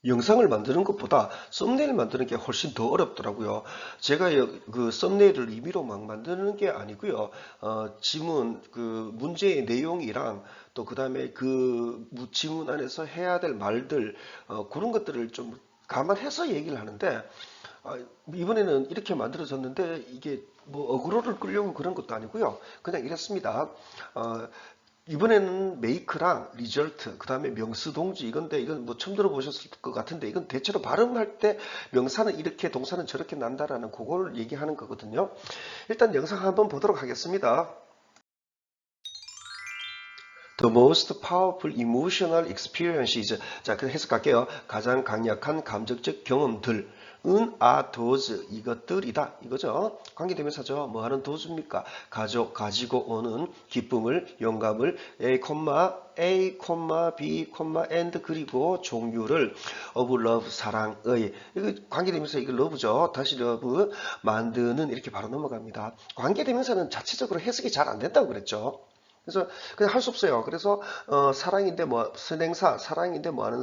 영상을 만드는 것보다 썸네일 만드는 게 훨씬 더 어렵더라고요. 제가 그 썸네일을 임의로 막 만드는 게 아니고요. 지문, 그 문제의 내용이랑 또 그 다음에 그 지문 안에서 해야 될 말들, 그런 것들을 좀 감안해서 얘기를 하는데, 이번에는 이렇게 만들어졌는데 이게 뭐 어그로를 끌려고 그런 것도 아니고요. 그냥 이랬습니다. 어, 이번에는 메이크랑 리절트, 그 다음에 명스 동지, 이건데, 이건 뭐 처음 들어보셨을 것 같은데, 이건 대체로 발음할 때 명사는 이렇게, 동사는 저렇게 난다라는 그걸 얘기하는 거거든요. 일단 영상 한번 보도록 하겠습니다. The most powerful emotional experiences. 자, 그 해석할게요. 가장 강력한 감정적 경험들은 those, 이것들이다. 이거죠. 관계대명사죠. 뭐 하는 does입니까? 가지고 오는 기쁨을, 영감을, A, B, and 그리고 종류를 of love, 사랑의. 이거 관계대명사, 이거 love죠. 다시 love, 만드는, 이렇게 바로 넘어갑니다. 관계대명사는 자체적으로 해석이 잘 안 된다고 그랬죠. 그래서 그냥 할 수 없어요. 그래서 사랑인데 뭐 선행사, 사랑인데 뭐 하는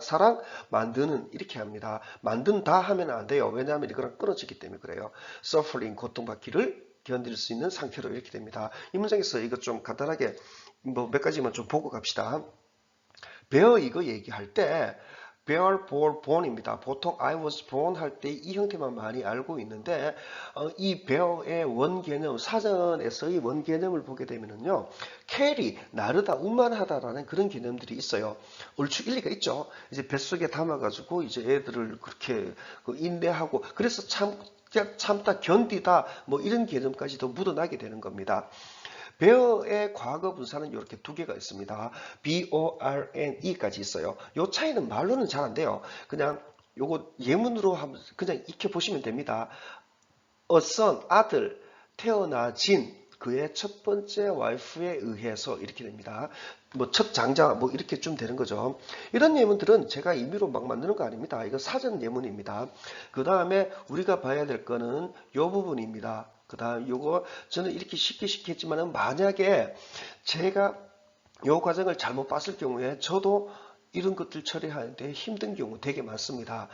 사랑 만드는, 이렇게 합니다. 만든다 하면 안 돼요. 왜냐하면 이거랑 끊어지기 때문에 그래요. suffering, 고통받기를 견딜 수 있는 상태로 이렇게 됩니다. 이 문장에서 이거 좀 간단하게 뭐 몇 가지만 좀 보고 갑시다. bear, 이거 얘기할 때 bear, born입니다. 보통 I was born 할 때 이 형태만 많이 알고 있는데, 이 bear의 원개념, 사전에서의 원개념을 보게 되면은요, carry, 나르다, 운반하다라는 그런 개념들이 있어요. 얼추 일리가 있죠. 이제 뱃속에 담아가지고 이제 애들을 그렇게 인내하고, 그래서 참다, 견디다, 뭐 이런 개념까지도 묻어나게 되는 겁니다. bear의 과거 분사는 이렇게 두 개가 있습니다. borne까지 있어요. 요 차이는 말로는 잘 안 돼요. 그냥 요거 예문으로 한번 그냥 익혀보시면 됩니다. A son, 아들, 태어나진 그의 첫 번째 와이프에 의해서, 이렇게 됩니다. 뭐 첫 장자 뭐 이렇게 좀 되는 거죠. 이런 예문들은 제가 임의로 막 만드는 거 아닙니다. 이거 사전 예문입니다. 그 다음에 우리가 봐야 될 거는 요 부분입니다. 그 다음 요거 저는 이렇게 쉽게 했지만은, 만약에 제가 요 과정을 잘못 봤을 경우에 저도 이런 것들 처리하는데 힘든 경우 되게 많습니다.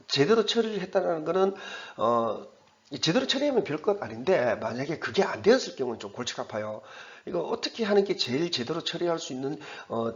제대로 처리를 했다는 거는 제대로 처리하면 별 것 아닌데, 만약에 그게 안 되었을 경우는 좀 골치가 아파요. 이거 어떻게 하는 게 제일 제대로 처리할 수 있는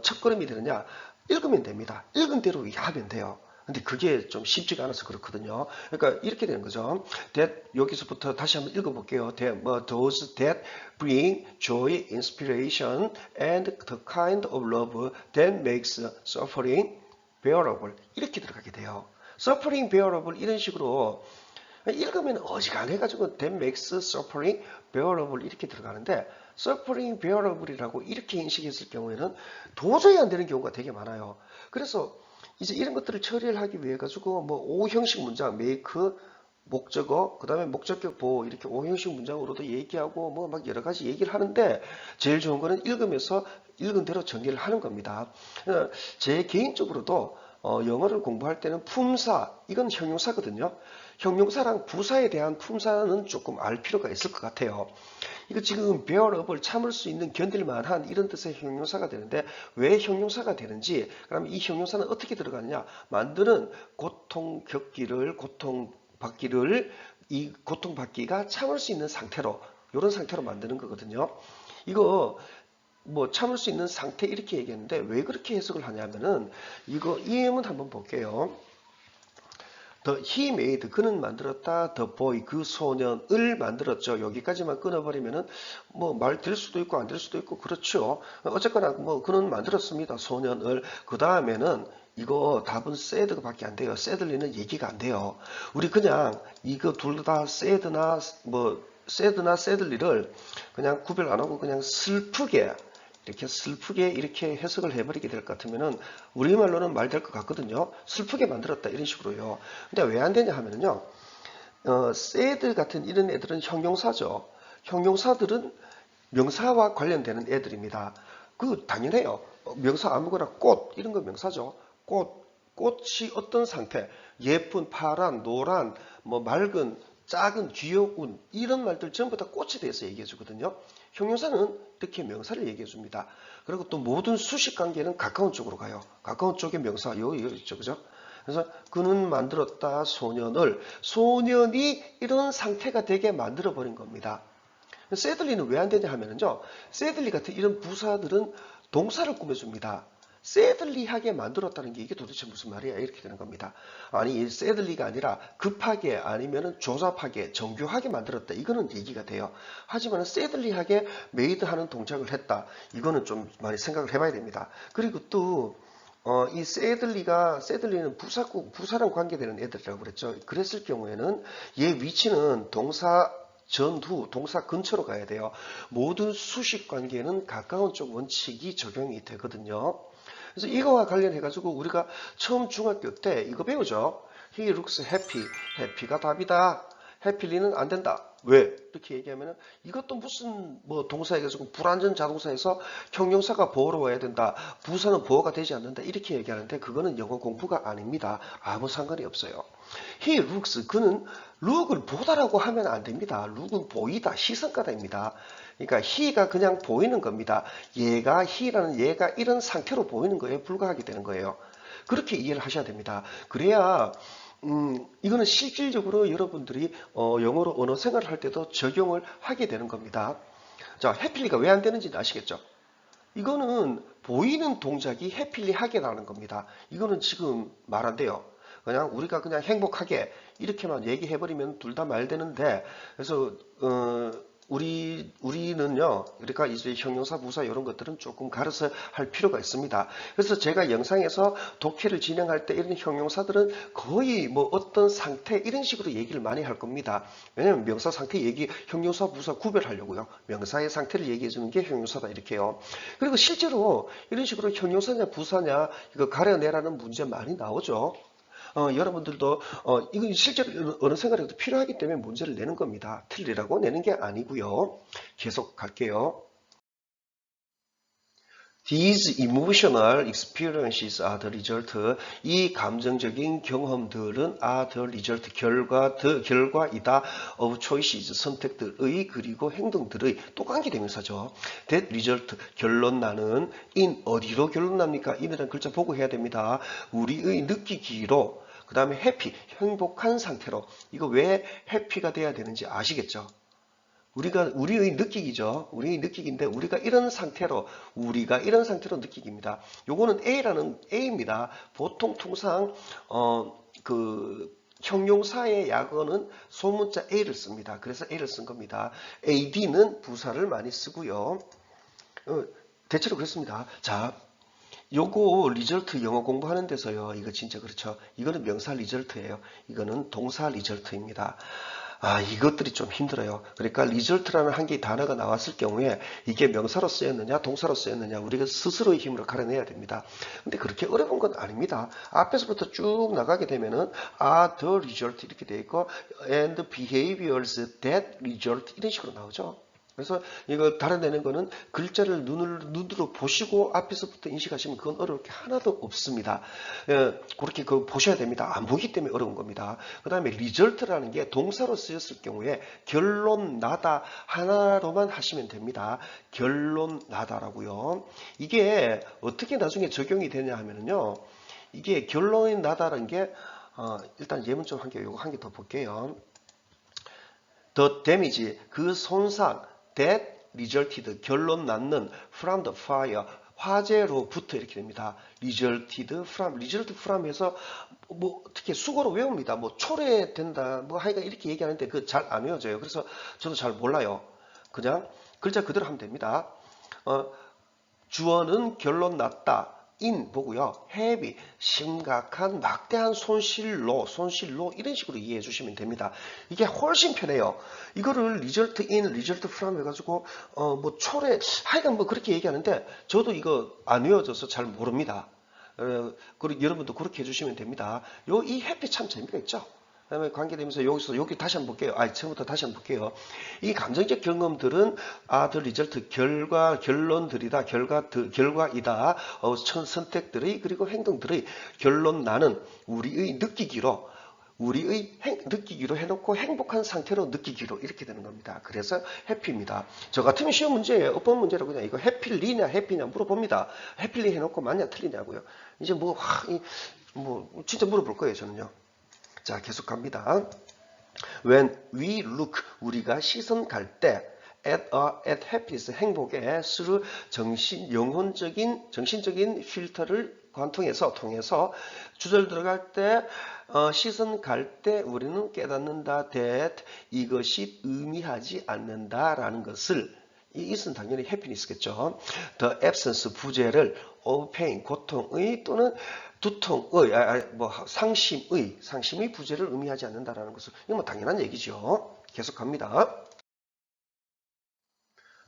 첫걸음이 되느냐? 읽으면 됩니다. 읽은 대로 하면 돼요. 근데 그게 좀 쉽지가 않아서 그렇거든요. 그러니까 이렇게 되는 거죠. That, 여기서부터 다시 한번 읽어볼게요. That, those that bring joy, inspiration, and the kind of love that makes suffering bearable. 이렇게 들어가게 돼요. suffering bearable, 이런 식으로 읽으면 어지간해가지고 that makes suffering bearable 이렇게 들어가는데, suffering bearable이라고 이렇게 인식했을 경우에는 도저히 안 되는 경우가 되게 많아요. 그래서 이제 이런 것들을 처리를 하기 위해 가지고 뭐 O형식 문장, make, 목적어, 그 다음에 목적격 보호, 이렇게 O형식 문장으로도 얘기하고 뭐 막 여러 가지 얘기를 하는데, 제일 좋은 거는 읽으면서 읽은 대로 정리를 하는 겁니다. 제 개인적으로도 영어를 공부할 때는 품사, 이건 형용사거든요. 형용사랑 부사에 대한 품사는 조금 알 필요가 있을 것 같아요. 이거 지금 bear up을 참을 수 있는, 견딜 만한, 이런 뜻의 형용사가 되는데, 왜 형용사가 되는지, 그럼 이 형용사는 어떻게 들어가느냐? 만드는 고통 겪기를, 고통받기를, 이 고통받기가 참을 수 있는 상태로, 이런 상태로 만드는 거거든요. 이거 뭐 참을 수 있는 상태, 이렇게 얘기했는데 왜 그렇게 해석을 하냐면은, 이거 이 예문 한번 볼게요. he made, 그는 만들었다. the boy, 그 소년을 만들었죠. 여기까지만 끊어버리면은 뭐 말 될 수도 있고 안 될 수도 있고 그렇죠. 어쨌거나 뭐 그는 만들었습니다. 소년을. 그 다음에는 이거 답은 sad가 밖에 안 돼요. sadly는 얘기가 안 돼요. 우리 그냥 이거 둘 다 sad나 뭐 sad나 sadly를 그냥 구별 안 하고 그냥 슬프게 이렇게 해석을 해버리게 될 것 같으면은, 우리말로는 말 될 것 같거든요. 슬프게 만들었다, 이런 식으로요. 근데 왜 안 되냐 하면은요, sad 같은 이런 애들은 형용사죠. 형용사들은 명사와 관련되는 애들입니다. 그 당연해요. 명사 아무거나 꽃, 이런 거 명사죠. 꽃이 어떤 상태, 예쁜, 파란, 노란, 뭐 맑은, 작은, 귀여운 이런 말들 전부 다 꽃에 대해서 얘기해 주거든요. 형용사는 이렇게 명사를 얘기해 줍니다. 그리고 또 모든 수식 관계는 가까운 쪽으로 가요. 가까운 쪽의 명사 요 있죠, 그죠? 그래서 그는 만들었다 소년을, 소년이 이런 상태가 되게 만들어 버린 겁니다. 새들리는 왜 안 되냐 하면은요, 새들리 같은 이런 부사들은 동사를 꾸며줍니다. 새들리하게 만들었다는 게 이게 도대체 무슨 말이야? 이렇게 되는 겁니다. 아니, 새들리가 아니라 급하게 아니면은 조잡하게 정교하게 만들었다. 이거는 얘기가 돼요. 하지만 새들리하게 메이드하는 동작을 했다. 이거는 좀 많이 생각을 해봐야 됩니다. 그리고 또 이 새들리는 부사랑 관계되는 애들이라고 그랬죠. 그랬을 경우에는 얘 위치는 동사 전후, 동사 근처로 가야 돼요. 모든 수식 관계는 가까운 쪽 원칙이 적용이 되거든요. 그래서 이거와 관련해가지고 우리가 처음 중학교 때 이거 배우죠. He looks happy. happy가 답이다. happy는 안 된다. 왜? 이렇게 얘기하면은 이것도 무슨 뭐 동사해가지고 불완전 자동사에서 형용사가 보호로 와야 된다. 부사는 보호가 되지 않는다. 이렇게 얘기하는데 그거는 영어 공부가 아닙니다. 아무 상관이 없어요. He looks. 그는 look을 보다라고 하면 안 됩니다. look은 보이다. 시선가다입니다. 그러니까 he가 그냥 보이는 겁니다. he라는 얘가 이런 상태로 보이는 거에 불과하게 되는 거예요. 그렇게 이해를 하셔야 됩니다. 그래야 이거는 실질적으로 여러분들이 영어로 언어 생활을 할 때도 적용을 하게 되는 겁니다. 자, 해필리가 왜 안 되는지 아시겠죠? 이거는 보이는 동작이 해필리 하게 나는 겁니다. 이거는 지금 말 안 돼요. 그냥 우리가 그냥 행복하게 이렇게만 얘기해버리면 둘 다 말 되는데, 그래서 우리는요, 그러니까 이제 형용사, 부사 이런 것들은 조금 가려서 할 필요가 있습니다. 그래서 제가 영상에서 독해를 진행할 때 이런 형용사들은 거의 뭐 어떤 상태 이런 식으로 얘기를 많이 할 겁니다. 왜냐면 명사 상태 얘기, 형용사, 부사 구별하려고요. 명사의 상태를 얘기해 주는 게 형용사다 이렇게요. 그리고 실제로 이런 식으로 형용사냐 부사냐 이거 가려내라는 문제 많이 나오죠. 여러분들도 이거 실제로 어느 생활에도 필요하기 때문에 문제를 내는 겁니다. 틀리라고 내는 게 아니고요. 계속 갈게요. These emotional experiences are the result. 이 감정적인 경험들은 are the result, 결과이다. of choices, 선택들의 그리고 행동들의 또 관계대명사죠. That result, 결론 나는 in 어디로 결론 납니까? in이라는 글자 보고 해야 됩니다. 우리의 느끼기로 그 다음에 해피, 행복한 상태로. 이거 왜 해피가 돼야 되는지 아시겠죠? 우리의 느끼기죠. 우리의 느끼기인데, 우리가 이런 상태로 느끼기입니다. 요거는 A입니다. 보통 통상, 형용사의 약어는 소문자 A를 씁니다. 그래서 A를 쓴 겁니다. AD는 부사를 많이 쓰고요. 대체로 그렇습니다. 자, 요거 리절트 영어 공부하는 데서요. 이거 진짜 그렇죠. 이거는 명사 리절트예요. 이거는 동사 리절트입니다. 이것들이 좀 힘들어요. 그러니까 리절트라는 한 개의 단어가 나왔을 경우에 이게 명사로 쓰였느냐 동사로 쓰였느냐 우리가 스스로의 힘으로 가려내야 됩니다. 근데 그렇게 어려운 건 아닙니다. 앞에서부터 쭉 나가게 되면은 the result 이렇게 돼 있고 and behaviors that result 이런 식으로 나오죠. 그래서 이거 달아내는 거는 글자를 눈으로 보시고 앞에서부터 인식하시면 그건 어려울 게 하나도 없습니다. 그렇게 보셔야 됩니다. 안 보기 때문에 어려운 겁니다. 그 다음에 리절트라는 게 동사로 쓰였을 경우에 결론 나다 하나로만 하시면 됩니다. 결론 나다라고요. 이게 어떻게 나중에 적용이 되냐 하면요. 이게 결론이 나다라는 게 일단 예문점 한 개, 요거 한 개 더 볼게요. The damage, 그 손상, that resulted, 결론 낳는, from the fire, 화재로부터 이렇게 됩니다. resulted from 해서 뭐 어떻게 수거로 외웁니다. 뭐 초래된다, 뭐 하여간 이렇게 얘기하는데 그 잘 안 외워져요. 그래서 저도 잘 몰라요. 그냥 글자 그대로 하면 됩니다. 주어는 결론 났다. in 보고요. heavy, 심각한 막대한 손실로 이런 식으로 이해해 주시면 됩니다. 이게 훨씬 편해요. 이거를 result in, result from 해가지고 뭐 초래 하여간 뭐 그렇게 얘기하는데 저도 이거 안 외워져서 잘 모릅니다. 그리고 여러분도 그렇게 해주시면 됩니다. 이 happy 참 재미가 있죠. 그 다음에 관계되면서 여기 다시 한번 볼게요. 처음부터 다시 한번 볼게요. 이 감정적 경험들은 the result, 결론들이다, 결과이다, 선택들의 그리고 행동들의 결론 나는 우리의 느끼기로 우리의 느끼기로 해놓고 행복한 상태로 느끼기로 이렇게 되는 겁니다. 그래서 해피입니다. 저 같으면 시험 문제에 어법 문제로 그냥 이거 해필리냐 해피냐 물어봅니다. 해필리 해놓고 맞냐 틀리냐고요. 이제 뭐 진짜 물어볼 거예요 저는요. 자 계속 갑니다. When we look 우리가 시선 갈 때 at happiness 행복에 through 정신적인 필터를 통해서 주절 들어갈 때 시선 갈 때 우리는 깨닫는다 that 이것이 의미하지 않는다라는 것을 이것은 당연히 해피니스겠죠. The absence 부재를 of pain 고통의 또는 두통의 상심의 부재를 의미하지 않는다라는 것을 이건 뭐 당연한 얘기죠. 계속 갑니다.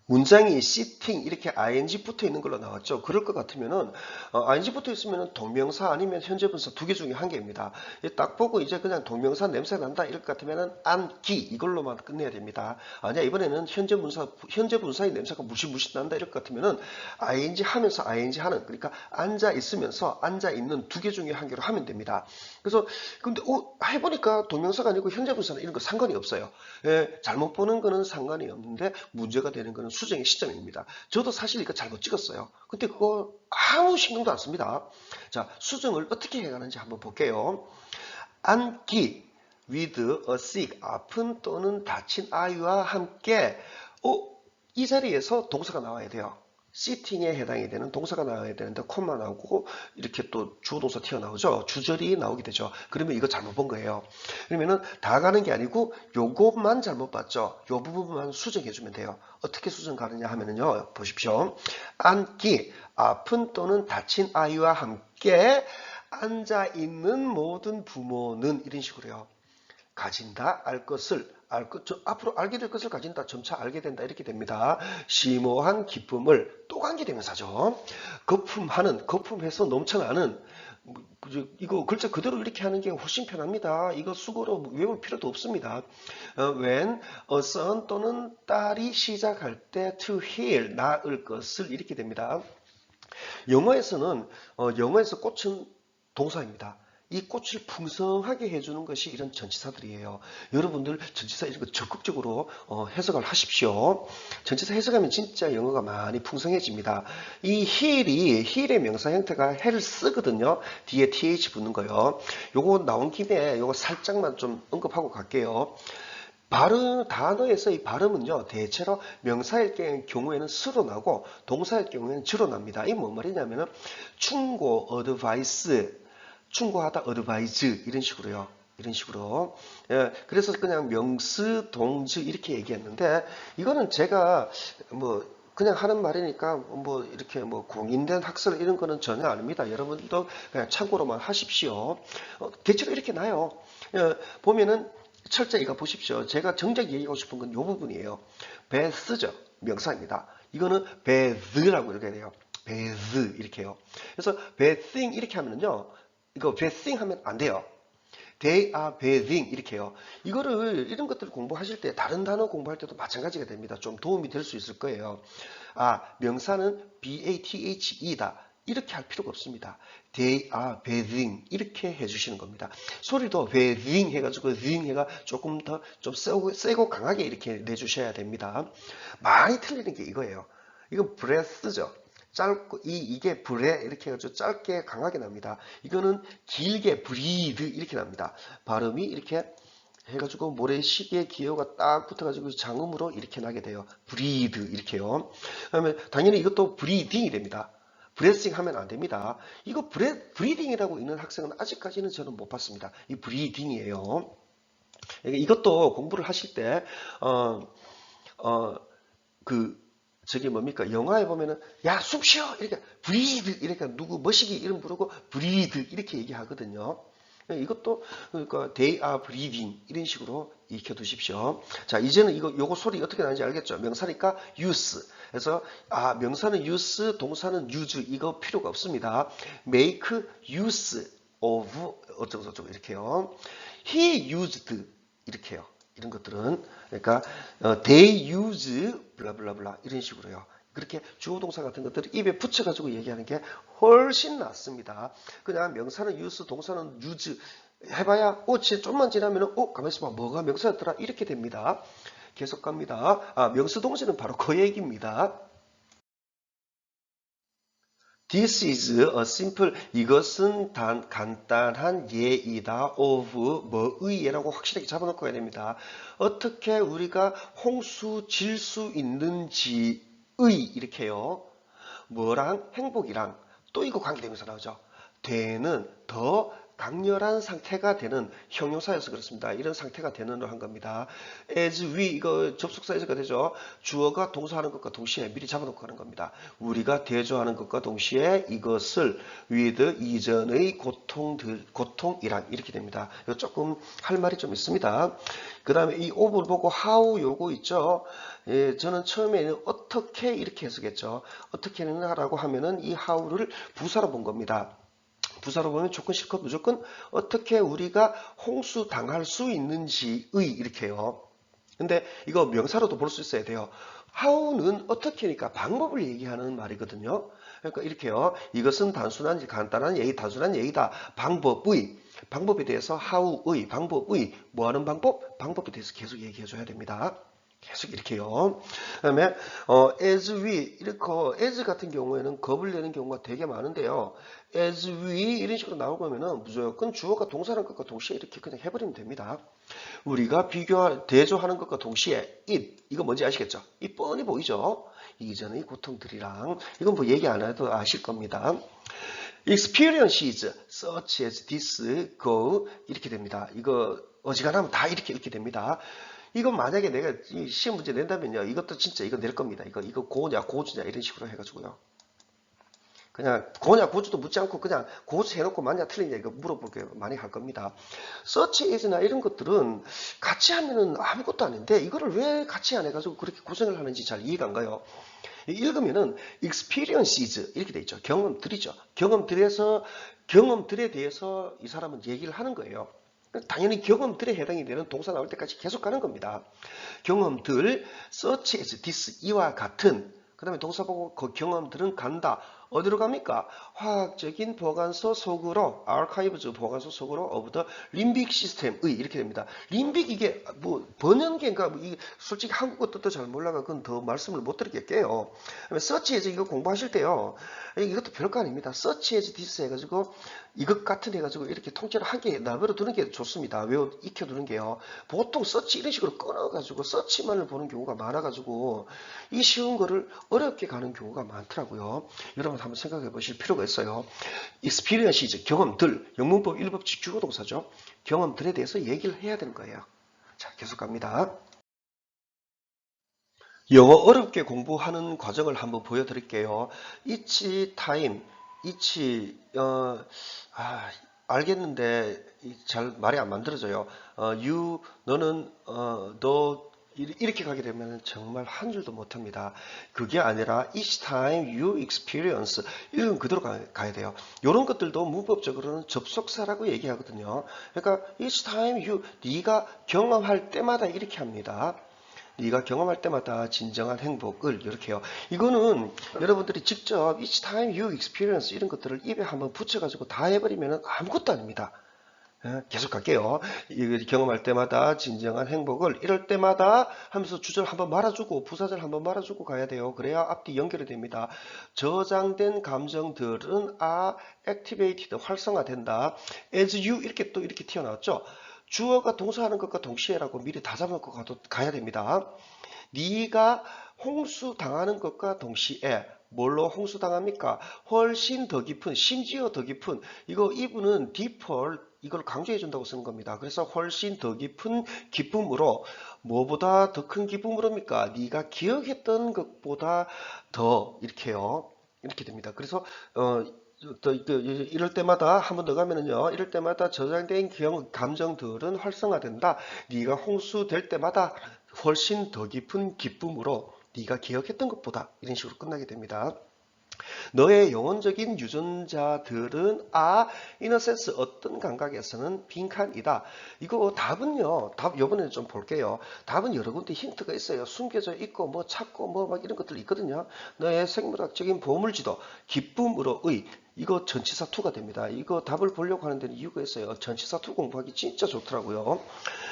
문장이 sitting 이렇게 ing 붙어 있는 걸로 나왔죠. 그럴 것 같으면은 ing 붙어 있으면은 동명사 아니면 현재 분사 두 개 중에 한 개입니다. 딱 보고 이제 그냥 동명사 냄새 난다 이럴 것 같으면은 앉기 이걸로만 끝내야 됩니다. 아니야 이번에는 현재 분사의 냄새가 무시 난다 이럴 것 같으면은 ing 하면서 ing 하는 그러니까 앉아 있으면서 앉아 있는 두 개 중에 한 개로 하면 됩니다. 그래서 근데 해보니까 동명사가 아니고 현재 분사는 이런 거 상관이 없어요. 잘못 보는 거는 상관이 없는데 문제가 되는 거는 수정의 시점입니다. 저도 사실 이거 잘못 찍었어요. 근데 그거 아무 신경도 안 씁니다. 자, 수정을 어떻게 해가는지 한번 볼게요. 앉기 with a sick 아픈 또는 다친 아이와 함께 이 자리에서 동사가 나와야 돼요. sitting에 해당이 되는 동사가 나와야 되는데 콤마 나오고 이렇게 또 주어 동사 튀어나오죠. 주절이 나오게 되죠. 그러면 이거 잘못 본 거예요. 그러면은 다 가는 게 아니고 요것만 잘못 봤죠. 요 부분만 수정해 주면 돼요. 어떻게 수정 가느냐 하면은요. 보십시오. 앉기 아픈 또는 다친 아이와 함께 앉아 있는 모든 부모는 이런 식으로요. 가진다 알 것을 앞으로 알게 될 것을 가진다 점차 알게 된다 이렇게 됩니다. 심오한 기쁨을 또 관계대명사죠. 거품해서 넘쳐나는 이거 글자 그대로 이렇게 하는 게 훨씬 편합니다. 이거 수고로 외울 필요도 없습니다. when a son 또는 딸이 시작할 때 to heal 나을 것을 이렇게 됩니다. 영어에서 꽃은 동사입니다. 이 꽃을 풍성하게 해주는 것이 이런 전치사들이에요. 여러분들 전치사 이런 거 적극적으로 해석을 하십시오. 전치사 해석하면 진짜 영어가 많이 풍성해집니다. 이 힐의 명사 형태가 헬스거든요. 뒤에 th 붙는 거요. 요거 나온 김에 요거 살짝만 좀 언급하고 갈게요. 단어에서 이 발음은요, 대체로 명사일 경우에는 스로 나고, 동사일 경우에는 주로 납니다. 이게 뭔 말이냐면은, 충고하다, 어드바이즈, 이런 식으로요. 이런 식으로. 예, 그래서 그냥 명스, 동즈, 이렇게 얘기했는데, 이거는 제가, 그냥 하는 말이니까, 이렇게 공인된 학설 이런 거는 전혀 아닙니다. 여러분도 그냥 참고로만 하십시오. 대체로 이렇게 나요. 보면은, 철저히 이거 보십시오. 제가 정작 얘기하고 싶은 건 이 부분이에요. 베스죠. 명사입니다. 이거는 베드라고 이렇게 돼요. 베드 이렇게요. 그래서 베싱 이렇게 하면은요. 이거 베싱 하면 안 돼요. They are bathing 이렇게요. 이런 것들을 공부하실 때 다른 단어 공부할 때도 마찬가지가 됩니다. 좀 도움이 될 수 있을 거예요. 명사는 bathe이다. 이렇게 할 필요가 없습니다. They are bathing 이렇게 해주시는 겁니다. 소리도 bathing 해가지고 thing 해가 조금 더 좀 세고 강하게 이렇게 내주셔야 됩니다. 많이 틀리는 게 이거예요. 이건 breath죠. 짧고 이게 브레 이렇게 해가지고 짧게 강하게 납니다. 이거는 길게 breathe 이렇게 납니다. 발음이 이렇게 해가지고 모래시계 기호가 딱 붙어가지고 장음으로 이렇게 나게 돼요. breathe 이렇게요. 그다음에 당연히 이것도 breathing이 됩니다. 브레싱 하면 안 됩니다. 이거 브리딩이라고 있는 학생은 아직까지는 저는 못 봤습니다. 이 브리딩이에요. 이것도 공부를 하실 때, 저기 뭡니까? 영화에 보면은, 야, 숨 쉬어! 이렇게, 브리드! 이렇게 누구 머시기 이름 부르고, 브리드! 이렇게 얘기하거든요. 이것도, 그러니까, they are breathing. 이런 식으로 익혀 두십시오. 자, 이제는 요거 소리 어떻게 나는지 알겠죠? 명사니까 use. 그래서, 명사는 use, 동사는 use. 이거 필요가 없습니다. make use of, 어쩌고저쩌고, 이렇게요. he used. 이렇게요. 이런 것들은 그러니까 they use 블라블라블라 이런 식으로요. 그렇게 주어 동사 같은 것들을 입에 붙여가지고 얘기하는 게 훨씬 낫습니다. 그냥 명사는 use, 동사는 use 해봐야 진짜 좀만 지나면은 가만히 있어봐 뭐가 명사였더라 이렇게 됩니다. 계속 갑니다. 명수 동사는 바로 그 얘기입니다. This is a simple 이것은 간단한 예이다 of 뭐의 예라고 확실하게 잡아놓고 가야 됩니다. 어떻게 우리가 홍수 질 수 있는지의 이렇게요. 뭐랑 행복이랑 또 이거 관계되면서 나오죠. 되는 더 강렬한 상태가 되는 형용사여서 그렇습니다. 이런 상태가 되는으로 한 겁니다. as we 이거 접속사에서가 되죠. 주어가 동사하는 것과 동시에 미리 잡아놓고 가는 겁니다. 우리가 대조하는 것과 동시에 이것을 with 이전의 고통이란 이렇게 됩니다. 이거 조금 할 말이 좀 있습니다. 그 다음에 이 of를 보고 how 요거 있죠. 예, 저는 처음에는 어떻게 이렇게 해석했죠. 어떻게는 하라고 하면은 이 how를 부사로 본 겁니다. 부사로 보면 조건 실컷 무조건 어떻게 우리가 홍수 당할 수 있는지의 이렇게요. 근데 이거 명사로도 볼 수 있어야 돼요. how는 어떻게니까 방법을 얘기하는 말이거든요. 그러니까 이렇게요. 이것은 단순한 간단한 예의, 단순한 예의다. 방법에 대해서 how의 방법의 뭐하는 방법? 방법에 대해서 계속 얘기해 줘야 됩니다. 계속 이렇게요. 그다음에 as we 이렇게 as 같은 경우에는 겁을 내는 경우가 되게 많은데요. as we 이런 식으로 나올 거면은 무조건 주어가 동사라는 것과 동시에 이렇게 그냥 해버리면 됩니다. 우리가 대조하는 것과 동시에 it 이거 뭔지 아시겠죠? 이 뻔히 보이죠? 이전의 고통들이랑 이건 뭐 얘기 안 해도 아실 겁니다. experiences such as this go 이렇게 됩니다. 이거 어지간하면 다 이렇게 읽게 됩니다. 이건 만약에 내가 시험 문제 낸다면요. 이것도 진짜 이거 낼 겁니다. 이거 고냐 고주냐 이런 식으로 해가지고요. 그냥 고냐 고주도 묻지 않고 그냥 고수 해놓고 맞냐 틀리냐 이거 물어보게 많이 할 겁니다. search as나 이런 것들은 같이 하면은 아무것도 아닌데 이거를 왜 같이 안 해가지고 그렇게 고생을 하는지 잘 이해가 안 가요. 읽으면은 experiences 이렇게 돼 있죠. 경험들이죠. 경험들에 대해서 이 사람은 얘기를 하는 거예요. 당연히 경험들에 해당이 되는 동사 나올 때까지 계속 가는 겁니다. 경험들, such as this, 이와 같은, 그 다음에 동사 보고 그 경험들은 간다. 어디로 갑니까? 화학적인 보관소 속으로, archives 보관소 속으로 of the limbic system의 이렇게 됩니다. 림빅 이게 뭐 번연계인가 뭐 솔직히 한국어 뜻도 잘 몰라가 그건 더 말씀을 못 드리겠게요. search as 이거 공부하실 때요. 이것도 별거 아닙니다. search as this 해가지고 이것 같은 해가지고 이렇게 통째로 한 개 내버려 두는 게 좋습니다. 익혀두는 게요. 보통 search 이런 식으로 끊어가지고 search만을 보는 경우가 많아가지고 이 쉬운 거를 어렵게 가는 경우가 많더라고요. 여러분 한번 생각해 보실 필요가 있어요. experience 경험들, 영문법 1법칙 주어동사죠. 경험들에 대해서 얘기를 해야 되는 거예요. 자, 계속 갑니다. 영어 어렵게 공부하는 과정을 한번 보여드릴게요. each time, 알겠는데 잘 말이 안 만들어져요. 너는, 너 이렇게 가게 되면 정말 한 줄도 못합니다. 그게 아니라 each time you experience 이건 그대로 가야 돼요. 이런 것들도 문법적으로는 접속사라고 얘기하거든요. 그러니까 each time 네가 경험할 때마다 이렇게 합니다. 네가 경험할 때마다 진정한 행복을 이렇게요. 이거는 여러분들이 직접 each time you experience 이런 것들을 입에 한번 붙여가지고 다 해버리면 아무것도 아닙니다. 계속 갈게요. 경험할 때마다 진정한 행복을 이럴 때마다 하면서 주절 한번 말아주고 부사절 한번 말아주고 가야 돼요. 그래야 앞뒤 연결이 됩니다. 저장된 감정들은 activated 활성화된다. as you 이렇게 또 이렇게 튀어나왔죠. 주어가 동사하는 것과 동시에라고 미리 다 잡아놓고 가야 됩니다. 네가 홍수 당하는 것과 동시에 뭘로 홍수 당합니까? 훨씬 더 깊은, 심지어 더 깊은 이거 이분은 deeper 이걸 강조해 준다고 쓰는 겁니다. 그래서 훨씬 더 깊은 기쁨으로 뭐보다 더 큰 기쁨으로입니까? 네가 기억했던 것보다 더 이렇게요. 이렇게 됩니다. 그래서 이럴 때마다 한 번 더 가면은요. 이럴 때마다 저장된 감정들은 활성화된다. 네가 홍수 될 때마다 훨씬 더 깊은 기쁨으로 네가 기억했던 것보다 이런 식으로 끝나게 됩니다. 너의 영혼적인 유전자들은 in a sense 어떤 감각에서는 빈칸이다. 이거 답은요. 답 요번에 좀 볼게요. 답은 여러 군데 힌트가 있어요. 숨겨져 있고 뭐 찾고 뭐 막 이런 것들이 있거든요. 너의 생물학적인 보물지도 기쁨으로의 이거 전치사 투가 됩니다. 이거 답을 보려고 하는 데는 이유가 있어요. 전치사 투 공부하기 진짜 좋더라고요.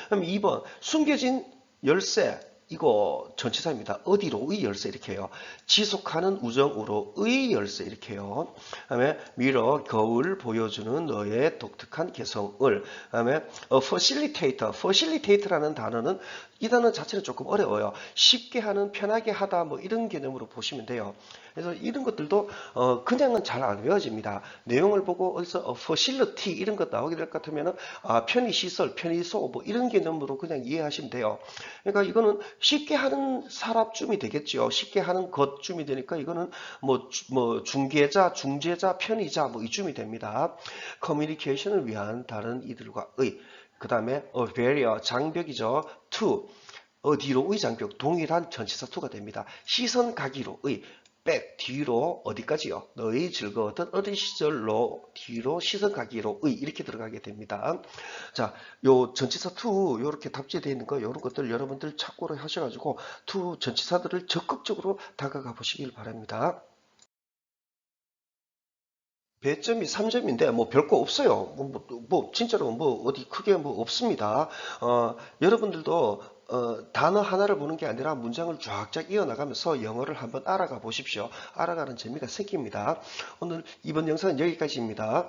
그럼 2번 숨겨진 열쇠 이거 전치사입니다. 어디로의 열쇠 이렇게 해요. 지속하는 우정으로의 열쇠 이렇게 해요. 그다음에 mirror 거울 보여주는 너의 독특한 개성을. 그다음에 facilitator라는 단어는 이 단어 자체는 조금 어려워요. 쉽게 하는, 편하게 하다 뭐 이런 개념으로 보시면 돼요. 그래서 이런 것들도 그냥은 잘 안 외워집니다. 내용을 보고 어디서 facility 이런 것 나오게 될 것 같으면 편의시설, 편의소 뭐 이런 개념으로 그냥 이해하시면 돼요. 그러니까 이거는 쉽게 하는 사람쯤이 되겠죠. 쉽게 하는 것쯤이 되니까 이거는 뭐 중개자, 중재자, 편의자 뭐 이쯤이 됩니다. 커뮤니케이션을 위한 다른 이들과의 그 다음에 barrier 장벽이죠. to 어디로의 장벽 동일한 전치사 to가 됩니다. 시선 가기로의 back 뒤로 어디까지요? 너의 즐거웠던 어린 시절로 뒤로 시선 가기로의 이렇게 들어가게 됩니다. 자, 요 전치사 to 요렇게 답지되어 있는 거 요런 것들 여러분들 참고로 하셔가지고 to 전치사들을 적극적으로 다가가 보시길 바랍니다. 배점이 3점인데 뭐 별거 없어요. 진짜로 뭐 어디 크게 뭐 없습니다. 여러분들도 단어 하나를 보는 게 아니라 문장을 쫙쫙 이어나가면서 영어를 한번 알아가 보십시오. 알아가는 재미가 생깁니다. 오늘 이번 영상은 여기까지입니다.